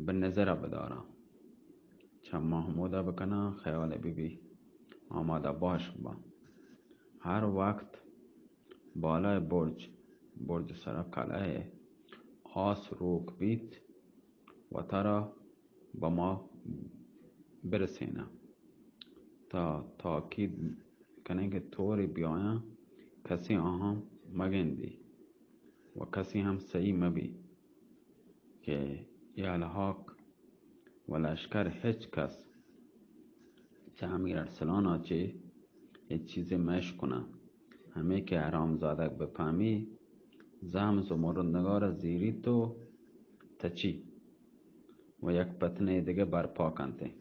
به نظر بدارم چند محموده بکنه خیال بی آماده باش با هر وقت بالای برج سر قلعه آس روک بیت و ترا به ما برسینه تا تاکید کنه که طوری بیاین کسی آهم مگندی و کسی هم صحیح مبی که یالحاق و لشکر هیچ کس چه امیر ارسلان چه هیچ چیزی مش کنه همه که حرام زاده بفهمی زم زمردنگار زیری تو تچی و یک پتنه دیگه برپا کنته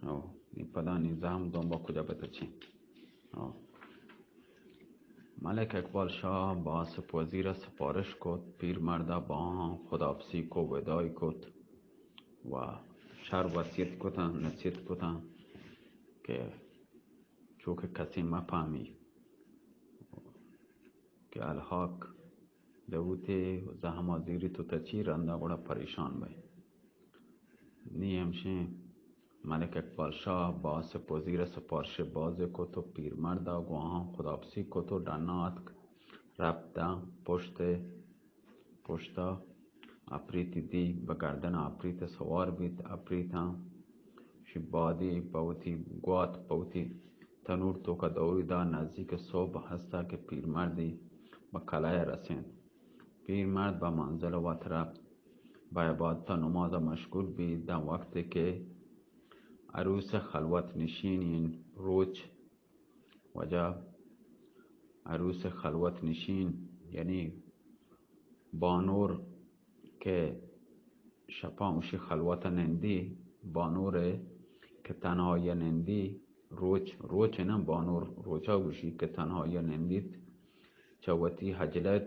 او این پدانی زم دنبا کجا بتچی ملک اقبال شاه با سپوزیر سپارش کد پیرمرده با آن خداحافظی کو وداع کد و شهر وصیت کتن نصیحت کتن که چوک کسی مفهمی که الحاق دوته زحمه زیری تو تچی رنده بڑا پریشان بی نی همشه ملک اقبال شاه با سپوزیر سپارش باز کت و پیرمرده گواهان خداحافظی کت و دنات رفته پشتا اپریت دی به گردن اپریت سوار بید اپریت هم شبادی بوتی گوات بوتی تنور تو که دوری دا نزدیک صبح هسته که پیرمردی به قلعه رسید پیرمرد به منزل وقت رفت به عبادت نماز مشغول بید در وقتی که عروس خلوت نشین روچ وجه عروس خلوت نشین یعنی بانور که شپا اوشی خلوت نندی بانور که تنهای نندی روچ نه بانور روچا اوشی که تنهای نندید چوتی هجله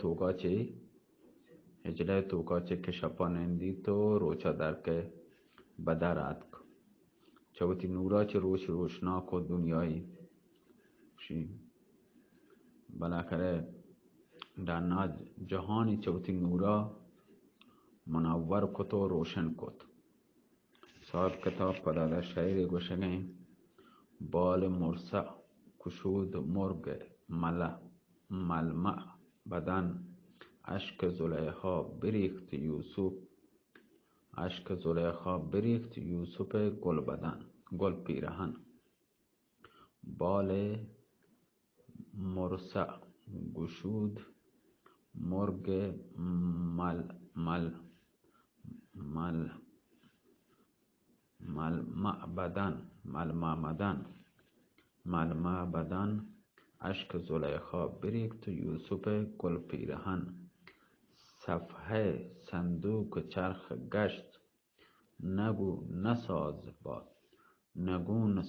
توکا چه که شپا نندی تو روچا در که بدرد چوتی نورا چه روشناک و دنیایی شی بالاخره در جهانی چوتی نورا منور کت و روشن کت صاحب کتاب پداده شعری گوشگین بال مرسع کشود مرگ ملمع بدن اشک زلیخا بریخت یوسف گل بدن گل پیرهن بال مرسع گشود مرگ ملمع بدن اشک زلیخا بریخت یوسف گل پیرهن صفحه صندوق چرخ گشت نگو نساز باد نگون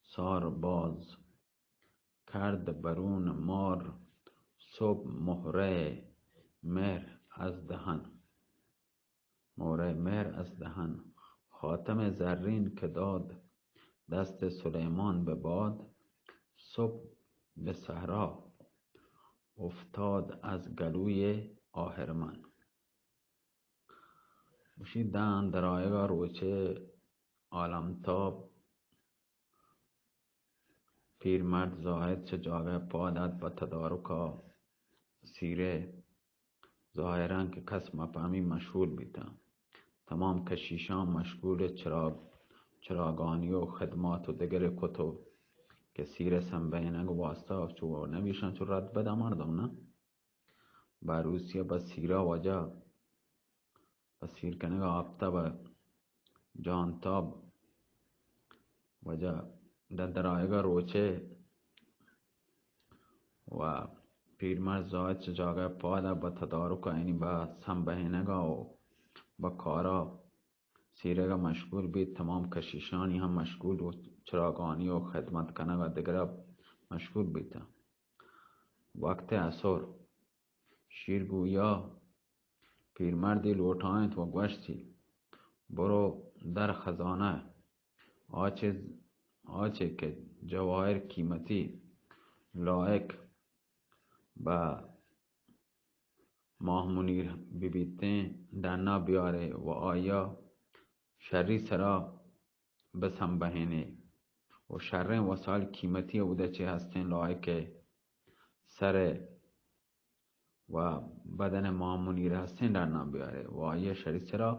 سار باز کرد برون مار صبح مهره مهر از دهن خاتم زرین که داد دست سلیمان به باد صبح به صحرا افتاد از گلوی آهرمن مشیدن در آیگا روچه عالمتاب پیرمرد زاهد چه جاگه پادت به تدارکا سیره ظاهرا که کس مفهمی مشغول بیتا تمام کشیشان مشغول چراگانی و خدمات و دگر کتو که سیر سنبینگ واسطه چو نویشن چو رد بده مردم نه با روسیه با سیرا وجه با سیر کنگ آبتا با جانتاب وجه در آیگا روچه و پیرمرد زاید چه جاگه پاده با تدارک اینی با سنبینگا و با کارا سیرگا مشغول بید تمام کشیشانی هم مشغول و چراگانی و خدمت کنه و دیگر مشغول بید وقت عصر شیرگویا پیرمردی لوٹایند و گوشتی برو در خزانه آچه که جواهر قیمتی لایق با ماه منیر ببیتن دنا بیاره و آیا شری سرا بسم بهینه و شر وسایل قیمتی بوده چه هستن لایک سر و بدن ماه منیر هستن دنا بیاره و آیا شری سرا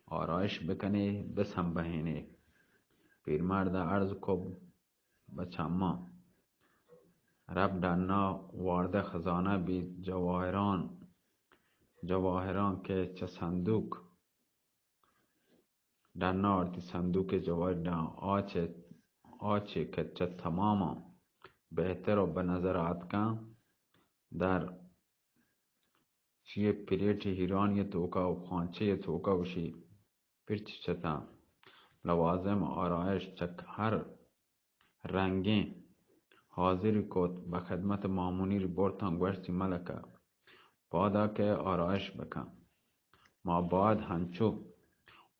آرایش بکنه بسم بهینه. پیرمرد عرض کو بچما رب دنا وارد خزانه بی جواهران که چه صندوق دنا آرتی صندوق جواهر آچه که چه تماما بهتر و به نظر آتکن در چیه پلیٹ هیرانی توکا و خانچه توکا وشی پرچ چتا لوازم آرایش چک هر رنگین حاضر کت به خدمت مامونی بورتان گوشتی ملکه پادا که آرایش بکن ما باید هنچو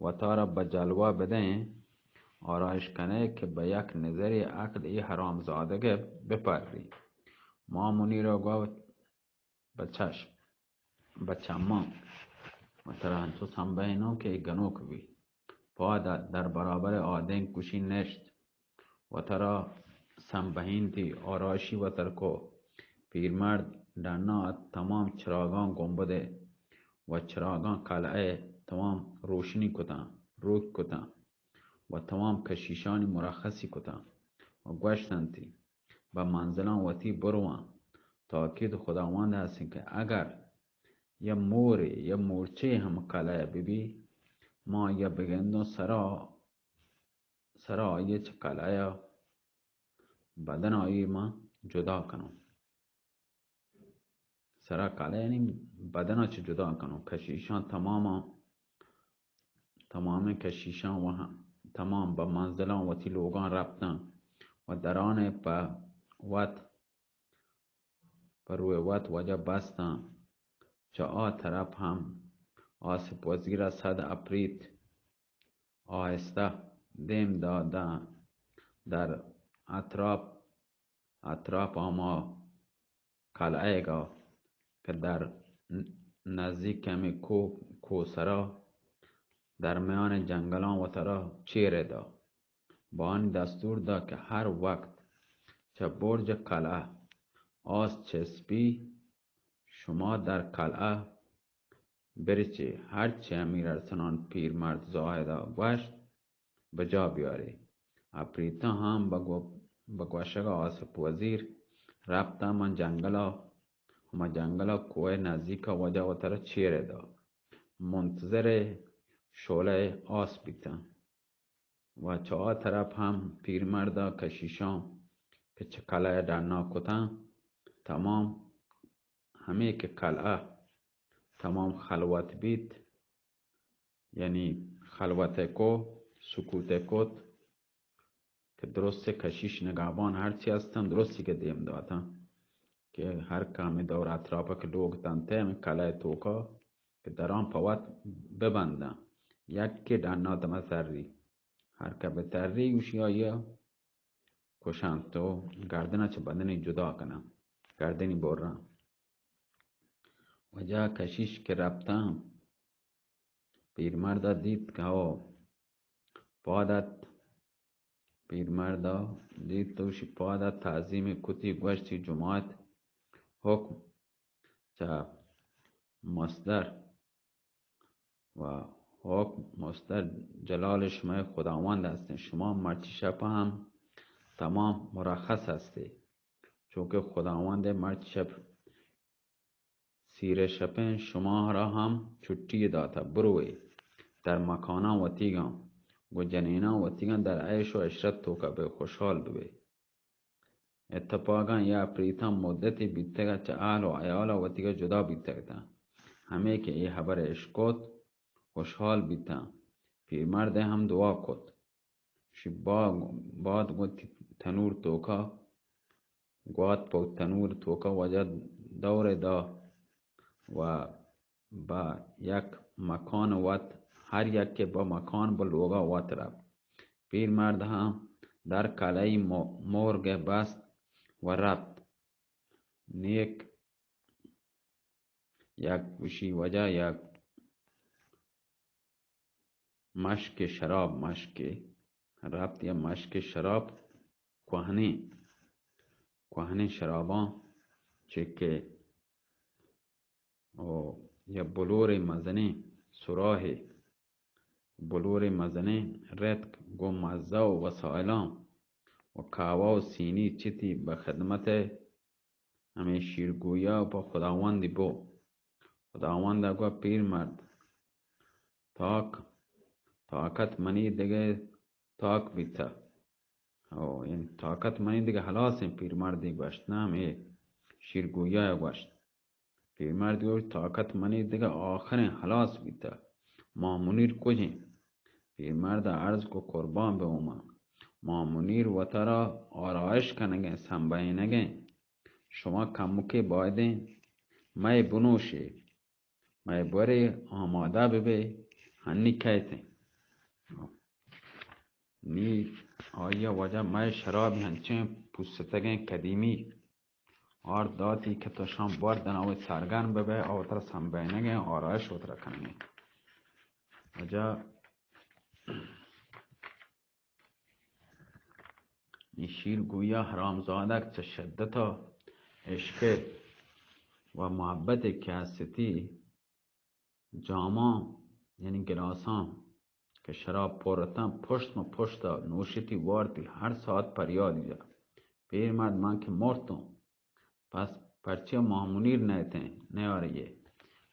و تارا به جلوه بدهیم آرایش کنه که به یک نظری عقل ای حرام زادگه بپری. مامونی را گفت به چشم به چمان و ترا هنچو سنبهینو که ای گنوک بی پادا در برابر آدین کشی نشت و ترا سنبهین آرایشی و ترکو. پیرمرد دنا تمام چراغان گنبده و چراغان قلعه تمام روشنی کتن روک کتن و تمام کشیشانی مرخصی کتن و گوشتنتی به منزلان وطی بروان تاکید خداوند هستیم که اگر یه موری یه مورچه هم قلعه ببی ما یه بگندو سرا آیه چه قلعه بدن آیه ما جدا کنم سرا قلعه یعنی بدن چه جدا کنم. کشیشان تمام کشیشان و هم تمام به منزلان وطی لوگان رفتن و دران پر روی وجه بستن چه طرف هم آسف وزیر صد اپریت آهسته دیم دادن در اطراف اما قلعه گا که در نزدیک کمی کوسرا در میان جنگلان و ترا چیره دا با آن دستور دا که هر وقت چه برج قلعه آس چسبی شما در قلعه برچه هرچه امیر ارسنان پیرمرد زاهده گوشت به جا بیاری. اپریتا هم به گوشگ آسف وزیر رفتا من جنگلا کوه نزدیک وجه و ترا چیره دا منتظر شعله آس بیتن و چه طرف هم پیرمردا کشیشان که چه قلعه دنا کتن تمام همه که قلعه تمام خلوت بیت یعنی خلوت کو سکوت کت که درست کشیش نگهبان هرچی هستن درستی که دیم داتن که هر کامی دور اطرافه که لوگ تنته می قلعه توکا که در آن پوات ببندن یک که دنا دم سری هر که به تری اوشی آیا کشند تو گردنه چه بدنی جدا کنم گردنی برن و جا کشیش که رفتم پیرمردا دید که پیرمردا دید توشی پادت تعظیم کتی گوشتی جماعت حکم چه مصدر و حکم مصدر جلال شما خداوند هستین شما مرچی شب هم تمام مرخص هستی چونکه خداوند مرچی شب سیر شپن شما را هم چھٹی داتا بروی در مکانا و تیگان و جنینا و تیگان در عیش و عشرت توکا به خوشحال بوی. اتفاقا یا پریتان مدتی بیتگا چه اهل و عیالا و تیگا جدا بیتگتا همه که ای حبر عشقات خوشحال بیتن. پیرمرد هم دعا کد شی باد گوتی تنور توکا گوات پو تنور توکا وجه دور دا و با یک مکان وات هر یک که با مکان با لوگا وات رفت. پیرمرد هم در قلعه مرگ بست و رفت. نیک یک گوشی وجه یک مشک شراب مشک ربط یا مشک شراب کهنه شرابان چه که یا بلور مزنه سراه بلور مزنه رتق گو مزه و وسائلان و کعوه و سینی چتی به خدمت همه شیرگویا و خداوندی بو خداوند گو پیر مرد طاقت منی دیگه تاک بیتا یعنی طاقت منی دیگه خلاص پیر مردی گوشت نه همه شیرگویا گوشت پیر مرد گوشت طاقت منی دیگه آخر خلاص بیتا ما منیر کجیم پیر مرد عرض کو قربان به اوما ما منیر و ترا آرایش کنگه سنبینگه شما کموکی بایدین مای بنوشی مای بری آماده ببی هنی کهتے نی آیا وجه مای شرابی هنچین پوستگین قدیمی اور داتی که تو شام بردن آوی سرگن ببی او تر سنبینگه آرایش و تر کنگه وجه این شیر گویا حرامزادک چه شدتا عشق و محبت که هستی جاما یعنی گلاسان که شراب پورتن پشت ما پشتا نوشتی وارتی هر ساعت پریاد بیا پیر مرد من که مرتم پس پرچه مامونیر نیتن نیاریه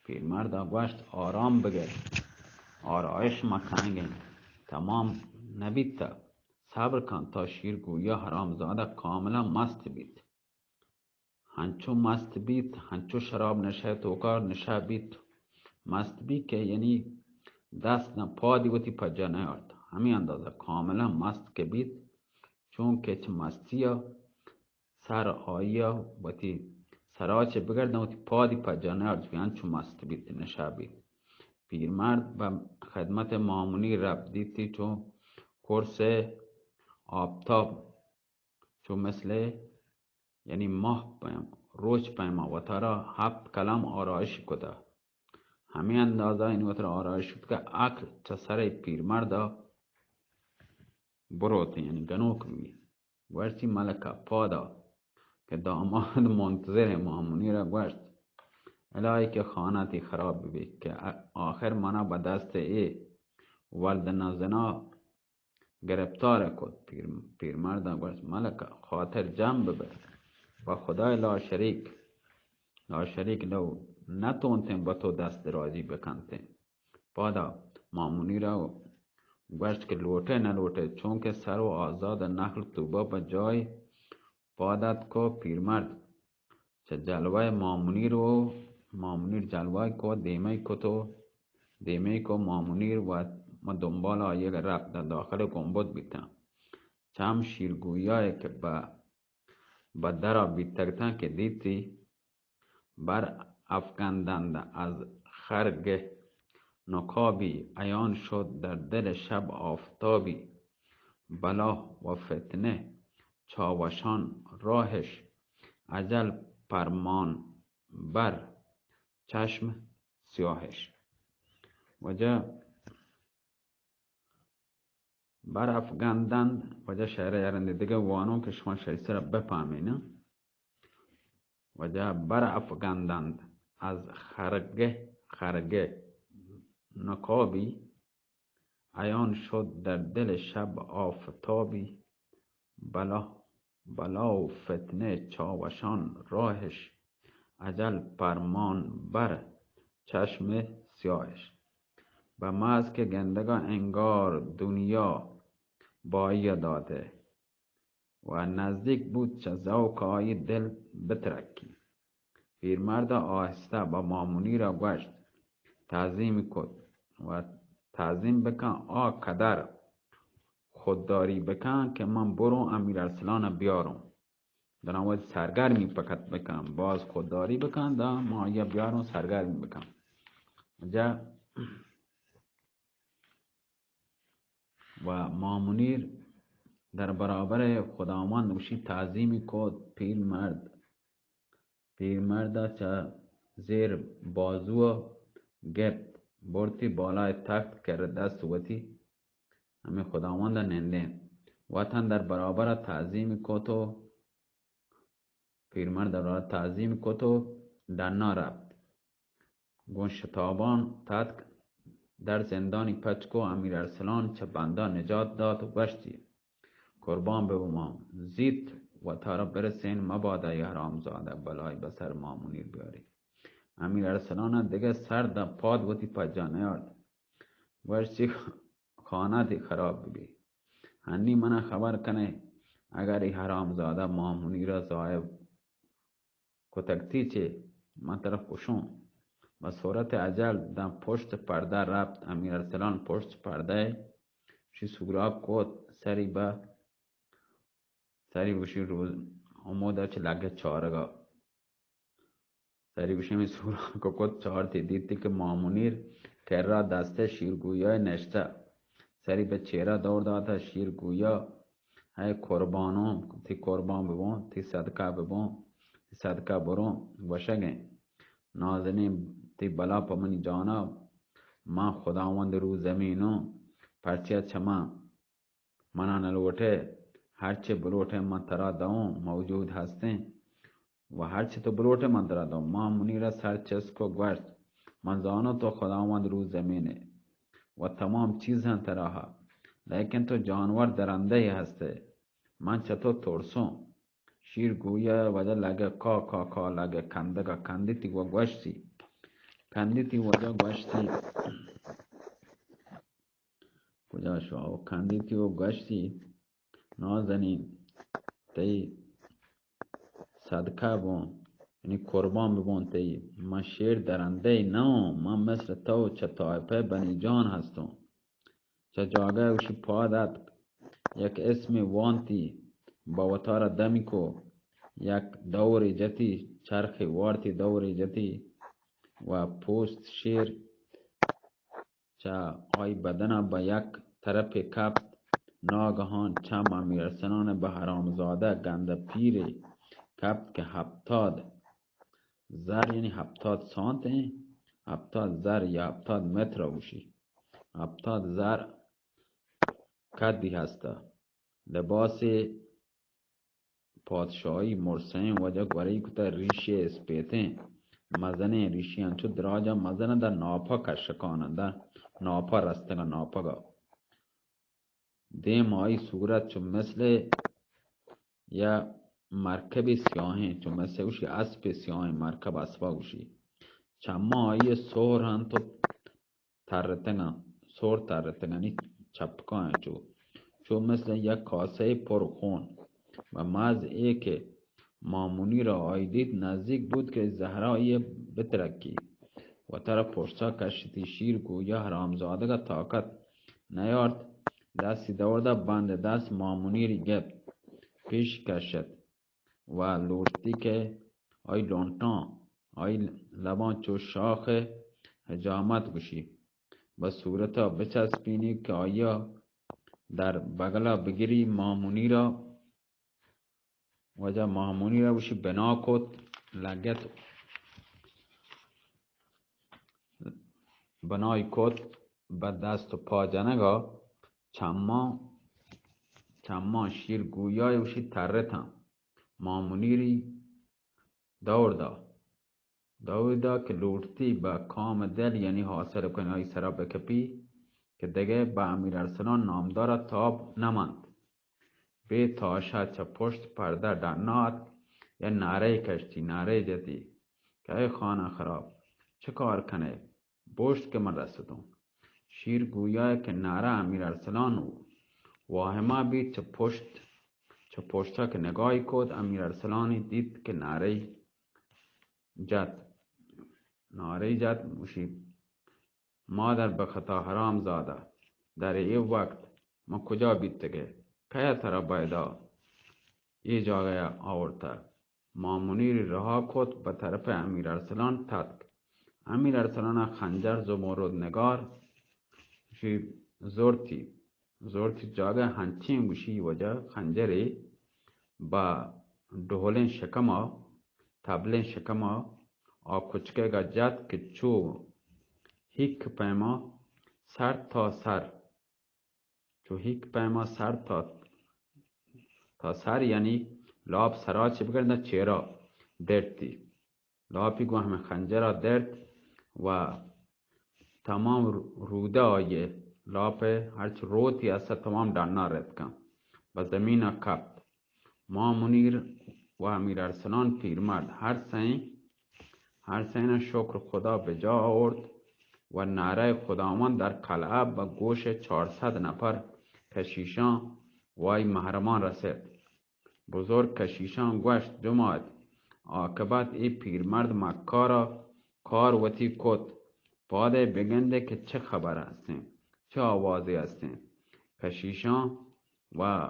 پیر مرد گوشت آرام بگر آرایش مکنگه تمام نبیتا صبر کن تا شیر گویا حرام زاده کاملا مست بیت هنچو مست بیت هنچو شراب نشه توکار نشه بیت مست بی که یعنی دست نه پا دیگوتی پجا نیارد همین اندازه کاملا مست که بیت چون که چه مستی ها سر آیی ها وتی سراچه بگرد وتی پا دی پجا نیارد بیان چون مست بیت نشه بیت پیرمرد به خدمت مامونی رفت دیتی چون کرس آفتاب چون مثل یعنی ماه روز پیما و ترا 7 کلم آرایش کده همین اندازه این وطر آرایش شد که عقل چه سر پیرمرد بروت یعنی گنوک بی گوشتی ملکه پادا که داماد منتظر مامونی را گوشت الهی که خانتی خراب بی که آخر منا به دست ای ولد نزنا گرفتار کد پیرمرد گوشت ملکه خاطر جمع ببر و خدای لا شریک لو نتونتیم با تو دست درازی بکنتیم پادا مامونی را گوشت که لوٹه نلوٹه چون که سر و آزاد نخل توبه به جای پادت کو پیرمرد چه جلوه مامونیر جلوه کو دیمه کو مامونیر و ما دنبال آیه رفت در داخل گنبد بیتن چم شیرگویای که با درا بیتگتن که دیتی بر افکندند از خرگه نقابی عیان شد در دل شب آفتابی بلا و فتنه چاوشان راهش اجل فرمان بر چشم سیاهش وجه بر افگندند وجه شعر یارنده دیگه وانون که شما شایسته را بفهمین وجه بر افگندند از خرگه نقابی عیان شد در دل شب آفتابی بلا و فتنه چاوشان راهش اجل فرمان بر چشم سیاهش به محض که گندگا انگار دنیا بایی داده و نزدیک بود چه ذوق آی دل بترکی پیرمرد آهسته با مامونی را گوشت تعظیم کد و تعظیم بکن قدر خودداری بکن که من برو امیر ارسلان بیارم در آن سرگرمی فقط بکن باز خودداری بکن دا ما یا بیارم سرگرمی بکن و مامونیر در برابر خداوند وشی تعظیمی کد پیرمرد چه زیر بازو گرفت برتی بالای تخت کرد دست وتی همه خداوند ننده وطن در برابر تعظیم کتو پیرمرد در برابر تعظیم کتو دنا رفت گون شتابان تد در زندانی پچکو امیر ارسلان چه بنده نجات داد و گشتی قربان به ما زید و تارا برسین مبادا ی حرامزاده بلای بسر ما منیر بیاری امیر ارسلان دیگه سر در پاد وتی پجا نیارد ورچی خانه دی خراب بی هنی من خبر کنه اگر ای حرامزاده ما منیر زایب کتکتی چه من طرف کشون و صورت عجل در پشت پرده رفت امیر ارسلان پشت پرده شی سوگراب کود سری بشی روز اموده چه لگه چارگا سری بشی می سوگراب کود چارتی دیدی که مامونیر که را دسته شیرگویا نشته سری به چهره دور داده شیرگویا های قربانم تی قربان ببون تی صدقه ببون تی صدقه برون وشگه نازنین تی بلا پا منی جانا ما خداوند رو زمینو پرچه چما منا نلوٹه هرچه بلوٹه من ترا داؤں موجود هستیں و هرچه تو بلوٹه من ترا داؤں ما منیر سر چسکو گوشت من زانو تو خداوند رو زمینه و تمام چیز هم تراها لیکن تو جانور درنده ہی هسته من چطور ترسوں شیر گویا وجه لگه کا کا کا لگه کندگا کندیتی و گوشتی کندیتی وجه گوشتی کجا شو کندیتی و گوشتی نازنین تی صدقه بون یعنی قربان ببون تی من شیر درنده نه من مثل تو چه طایفه بنی جان هستم چه جاگه اوشی پادت یک اسم وانتی با وطار دمی کو یک دوری جتی چرخی وارتی دوری جتی و پوست شیر چه آی بدن با یک طرف کپ ناگهان چم امیر ارسلان به حرامزاده گنده پیری کپت که 70 زر یعنی 70 سانت 70 زر یا 70 متر بوشی 70 زر کدی هسته لباس پادشاهی مرسین وجه گوری کتا ریشی اسپیتین مزنه ریشی انچو دراجه مزنه در ناپا کشکانه در ناپا رستگا ناپا دیم آئی صورت چو مثل یا مرکب سیاهی چو مثل اوشی اسب سیاهی مرکب اسبا اوشی چما آئی سور هم تو ترتنگا سور ترتنگانی چپکان چو مثل یک کاسه پر خون و مز ای که مامونی را آیدید نزدیک بود که زهرایی بترکی و تر پشتا کشتی شیر گویا حرامزاده کا طاقت نیارد دستی دورده بند دست مامونی ری گفت پیش کشد و لوٹتی که آی لونتان آی لبان چو شاخ حجامت گوشی و صورتا بچسبینی که آیا در بغلا بگیری مامونی را وجه مامونی را بوشی بنا کد لگت بنای کد به دست و پا جنگا چما شیر گویای بوشی ترتم مامونی ری دور دا که لوٹتی با کام دل یعنی حاصل کنی های سرا بکپی که دیگه با امیر ارسلان نامدار تاب نماند به تاشا چه پشت پرده دنات یا نعره کشتی نعره جدی که ای خانه خراب چه کار کنه بوشت که من رسدم شیر گویا که نعره امیر ارسلان او واهما بید چه پشتا که نگاهی کد امیر ارسلانی دید که نعره جد موشی مادر به خطا حرام زاده در این وقت ما کجا بیتگه که ترا بایدا ای جاگه آورده مامونی رها کد به طرف امیر ارسلان تدک امیر ارسلان خنجر زمرد نگار زورتی جاگه هنچین گوشی وجه خنجری با ڈھولیں شکما تبلیں شکما آکوچکه گا جد که چو هیک پیما سر تا سر. چو هیک پیما سر تا سر یعنی لاب سرا چی بگردن چیرا درتی لاپی گو همه خنجرا درد و تمام روده آیه لاپ هرچ روتی است تمام دانا رد کن و زمین کپت. ما منیر و امیر ارسلان پیرمرد هر سین شکر خدا به جا آورد و نعره خداوند در قلعه به گوش 400 نفر کشیشان وای محرمان رسید. بزرگ کشیشان گوشت جماعت عاقبت ای پیرمرد مکه را کار وتی کد پاده بگنده که چه خبر هستیم چه آوازی هستیم. کشیشان و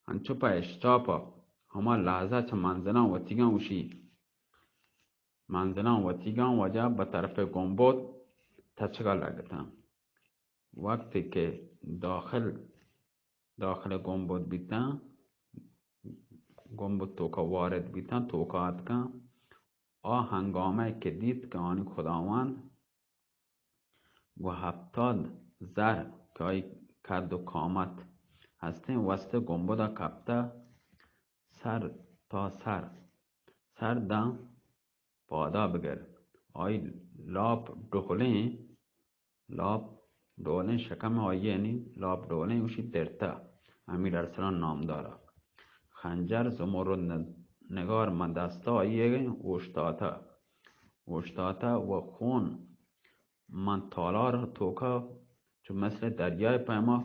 انچو پا اشتاپا هما لحظه چه منزلان وطیگان وجه به طرف گنبد تچگا لگتن. وقتی که داخل گنبد بیتن گنبد توکا وارد بیتن توکا اتکن هنگامه که دید که آنی خداوند و 70 زر که آی کد و کامت هستین وسط گنبد کپته سر تا سر دم پادا بگر آی لاب دولین شکم آیه یعنی لاب دولین اوشی درتا امیر ارسلان نام داره. خنجر زمرد نگار من دستا آیه اوشتاتا و خون من تالار توکا چو مثل دریای پیما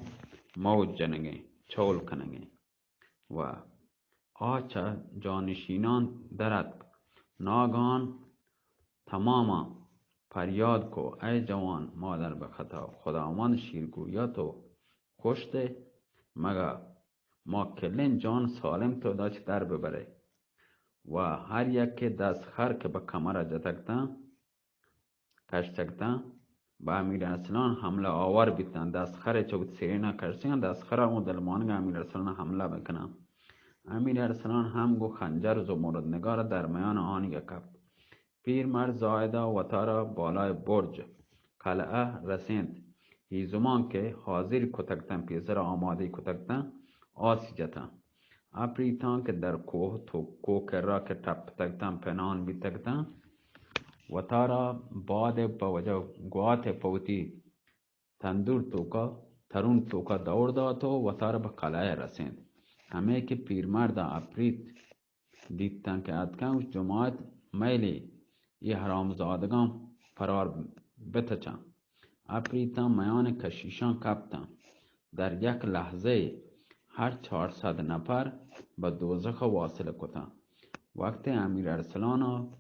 موج جنگه چول کنگه و آچه جانشینان درد ناگان تماما فریاد کو ای جوان مادر به خطا خداوند شیرگویا تو کشته مگه ما کلین جان سالم تو داشت در ببره و هر یک که دست خر که به کمر کشتکتن با امیر ارسلان حمله آور بیتن دست خر چو سیرنا کشتن دست خر اون دلمانگ امیر ارسلان حمله بکنن. امیر ارسلان هم گو خنجر زمرد نگار در میان آنی کپ پیرمرد زایده و تارا بالای برج قلعه رسیند. هیزمان که حاضر کتکتن پیسر آماده کتکتن آسی جتن اپریتان که در کوه تو کوکر را که تپ تکتن پنان بی تکتن و تارا باد بوجه گوات پوتی ترون توکا دور داتو و تارا به قلعه رسیند. همه که پیرمرد اپریت دیدتن که ادکنش جماعت میلی ای حرامزادگان فرار بتچن. اپریتان میان کشیشان کپتن در یک لحظه هر 400 نفر به دوزخ واصل کتن. وقتی امیر ارسلان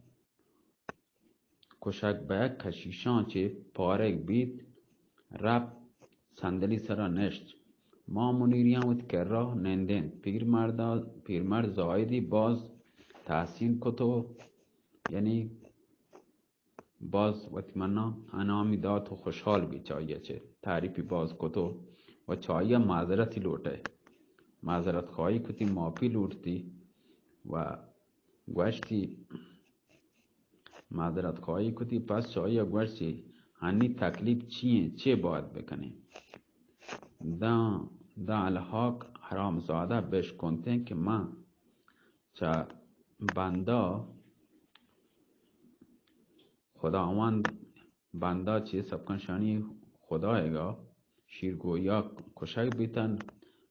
کشک به یک کشیشان چه پاره بیت رب صندلی سرا نشت. ما منیریان وید که راه نندین پیرمرد زایدی باز تحصیل کتو یعنی باز وطمنا انامی داد و خوشحال بی چایه چه تعریفی باز کتو و چایه معذرتی لوٹه معذرت خواهی کتی مافی لوٹتی و گوشتی معذرت خواهی کتی پس چایه گوشتی هنی تکلیف چیه چه باید بکنی دا الحاق حرامزاده بش کنتن که من چه بندا خداوند بندا چیه سبکنشانی خدایگا شیرگویا کشک بیتن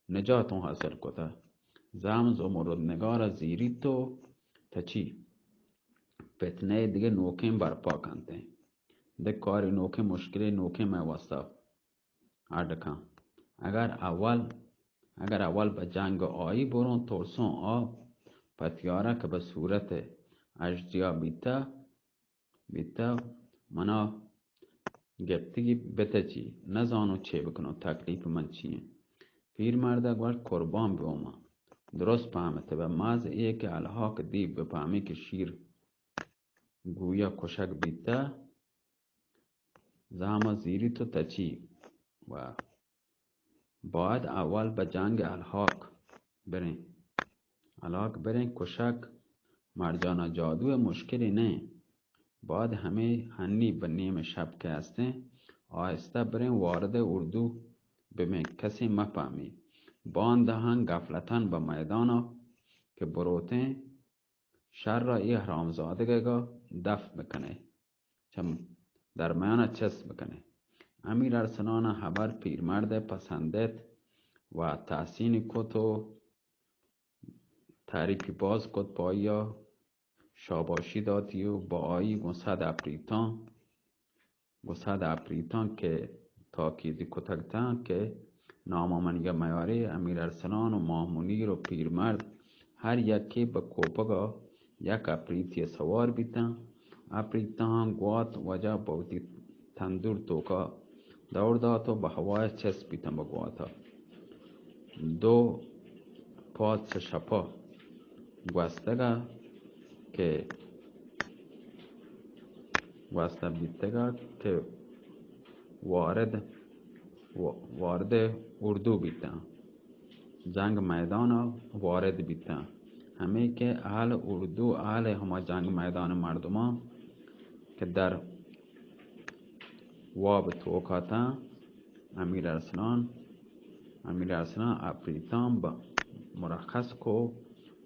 نجاتون حاصل کتا زم زمرد نگار زیری تو تچی فتنه دیگه نوکیم برپا کنته ده کاری نوکیم مشکلی نوکیم واسطا اردکن اگر اول به جنگ آیی برون ترسون پتیاره که به صورت اجزیا بیتا منا گفتگی بته چی نزانو چه بکنو تکلیف من چیه. پیرمرده گوشت قربان بیوما درست فهمته به محض ایه که الحاق دیو بفهمی که شیر گویا کشک بیتا زهما زیری تو تچی و باید اول به جنگ الحاق برین کشک مرجان جادو مشکلی نه بعد همه هنی به نیم شب که هستن آهسته برین وارد اردو بمین کسی مفهمی بان دهن گفلتن به میدانا که بروتن شر را ای حرامزادگی دفع بکنه چم در میان چس بکنه. امیر ارسلان خبر پیرمرد پسندید و تحسین کت و تعریفی باز کت پایا شاباشی دادی و با آیی گسد اپریتان که تاکیدی کتکتن که نامامنیگ میاره امیر ارسلان و مامونیر و پیرمرد هر یکی به کوپگا یک اپریتی سوار بیتن. اپریتان گوات وجه بودی تندور توکا دور داد و به هوای چسب بیتن به گواتا دو پاد شپا گوستگا که وارد اردو بیتن جنگ میدان وارد بیتن همه که اهل اردو اهل همه جنگ میدان مردمان که در واب توکاتا امیر ارسلان اپریتان با مرخص کو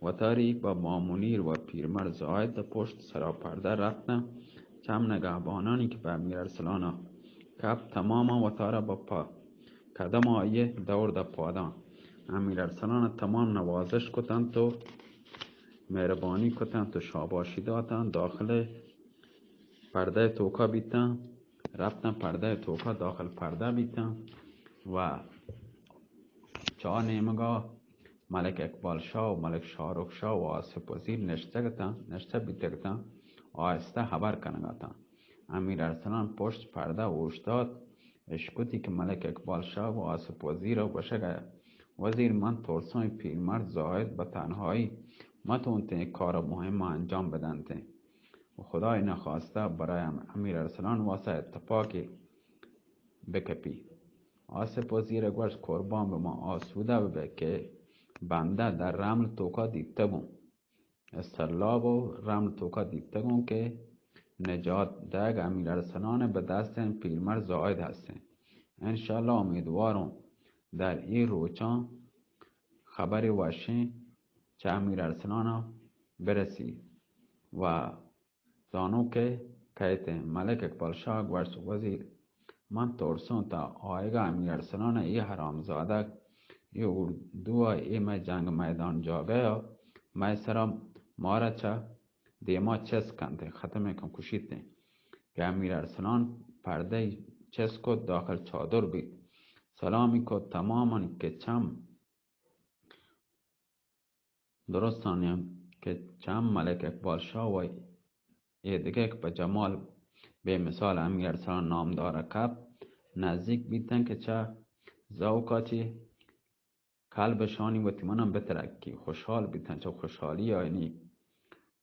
و تاریک با مامونیر و پیرمرد زاید پشت سراپرده رفتن. چم نگهبانانی که به امیر ارسلان کپ تماما و تارا با پا کدام آیه دور دا پادان امیر ارسلان تمام نوازش کتن تو مهربانی کتن تو شاباشی دادن داخل پرده توکا بیتن رفتن پرده توکا داخل پرده بیتن و چا نیمگاه ملک اقبال شاه و ملک شاهرخ شاه و آصف وزیر نشته بیتگتن آهسته خبر کنگتن. امیر ارسلان پشت پرده اوشتاد اشکوتی که ملک اقبال شاه و آصف وزیر رو بشه وزیر من ترسوی پیرمرد زاهد به تنهایی متونته کار مهم انجام بدنته و خدای نخواسته برای امیر ارسلان واسه اتفاقی بکپی. آصف وزیر گوشت قربان به ما آسوده ببه که بنده در رمل توکا دیده بون استرلاب و رمل توکا دیده بون که نجات دهگ امیر ارسلان به دست این پیرمرد زاید هستن. انشالله امیدوارم در این روچان خبری وشین چه امیر ارسلان برسی و دانو که کهت ملک اقبال شاه گوشت وزیر من ترسون تا آیگا امیر ارسلان ای حرامزاده ای اردو ای ما جنگ میدان جاگه ما سرم مارا چه دیما چس کنده ختمه کن کشیده که امیر ارسلان پرده چس کد داخل چادر بید سلامی کد تماما که چم درستانیم که چم ملک اقبال شاه و ای دیگه که به جمال به مثال امیر ارسلان نامدار کب نزدیک بیتن که چه زوکاتی قلبشانی و تیمانم بترکی خوشحال بیتن چه خوشحالی یعنی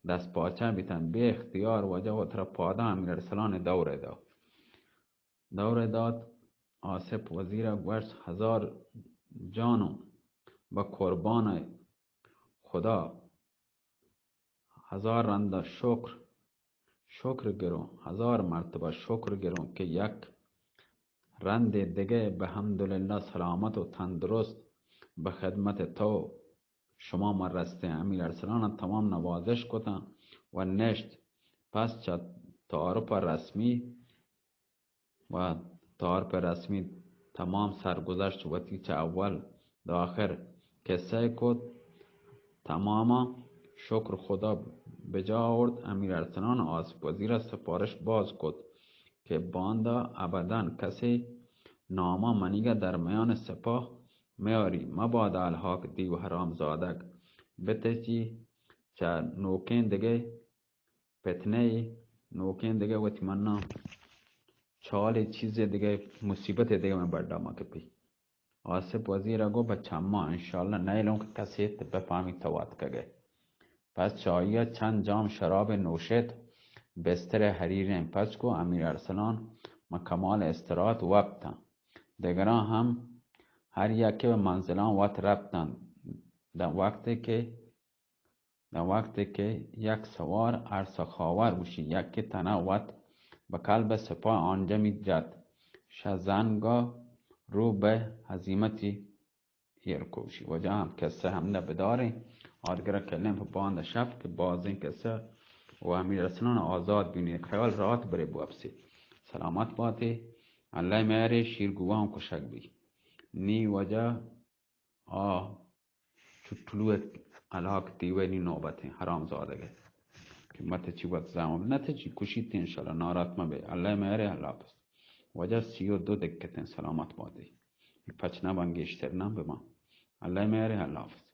دست پاچه بیتن به اختیار وجه و تر پادا امیر ارسلان دور داد آصف وزیر گوشت 1000 جانو با قربان خدا 1000 رنده شکر گرون 1000 مرتبه شکر گرون که یک رند دیگه به حمدلله سلامت و تندرست به خدمت تو شما من رسته. امیر ارسلان تمام نوازش کتن و نشت پس چه تعارف رسمی تمام سرگذشت و تیچه اول داخر کسه کد تماما شکر خدا بجا آورد. امیر ارسلان آصف وزیر سفارش باز کد که باندا ابدا کسی ناما منیگه در میان سپاه میاری مباد الحاق دیو حرام زادک بتچی چه نوکین دیگه پتنه نوکین دیگه و تیمنا چال چیز دیگه مصیبت دیگه من بردام که پی آصف وزیر گو بچه ما انشالله نیلون که کسی بفهمی توات که پس چاییه چند جام شراب نوشت بستر حریر پس کو امیر ارسلان ما کمال استراحت وقتن دیگران هم هر یکی به منزلان وقت رفتن در وقتی که در وقتی که یک سوار ارسخاور بوشی یکی تنوت به قلب سپاه آنجا می جد شزنگا رو به هزیمتی ایرکوشی. وجا هم قصه هم بداری آدگر کلیم په باند شب که باز این قصه و امیر رسولان آزاد بینید خیال راحت بری بوابسی سلامت باتی الله میاره شیرگوه هم کشک بی نی وجا چطلوه علاق دیوه نی نوبتی حرام زادگه که مت چی بود زمان نتیجی کشید انشالله نارات ما بی الله میاره الله بست وجا 32 دکتن سلامت باتی پچ نبانگیشتر نم بمان الله میاره الله بست